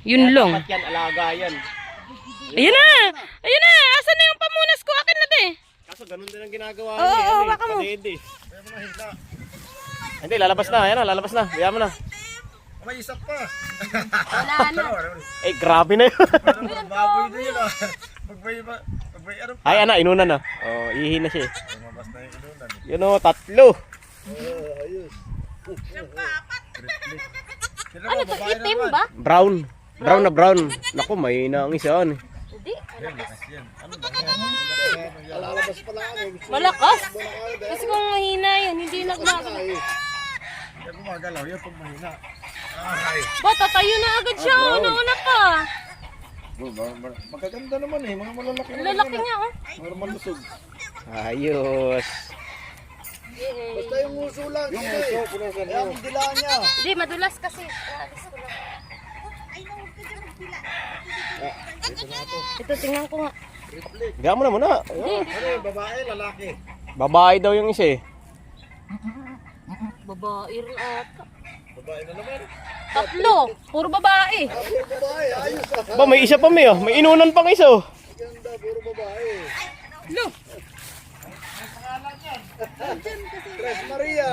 Yun lang. Dapat yan, alaga yan. Ayun na! Ayun na! Asan na yung pamunas ko? Akin na te. Kaso ganun din ang ginagawa Oo, niya. oo, baka mo. Padede. Hindi, lalabas na. Ayan na, lalabas na. Biya mo na. May isa pa. Wala na. Eh, grabe na yun. Baboy na yun ah. Magbay ano pa. Ay, ana, inuna na. Oh, ihi na siya. Lumabas na yung inunan. Yun o, tatlo. Ayos. Ano to? Itim ba? Brown. Brown na brown. Naku, may na ang isa. Ano. Hindi. Ano ba yan? Lalabas pala ako. Malakas. Kasi kung mahina yun, hindi nagmamahal. Yan gumagalaw yan pag mahina. Ay. Ba, tatayo na agad siya. Una-una pa. Magaganda naman eh. Mga malalaki na. Lalaki niya, oh. Mga malusog. Ayos. Basta yung uso lang. Yung uso. Kaya ang dila niya. Hindi, madulas kasi. Alis ko lang. Ito, tingnan ko nga. Biya mo na muna. Ano yung babae, lalaki? Babae daw yung isa eh. Babae rin ata. Babae na naman. Tatlo. Puro babae. Puro babae, ayos ah. Ba, may isa pa may oh. May inunan pang isa oh. Ganda, puro babae. Lo. Tres Maria.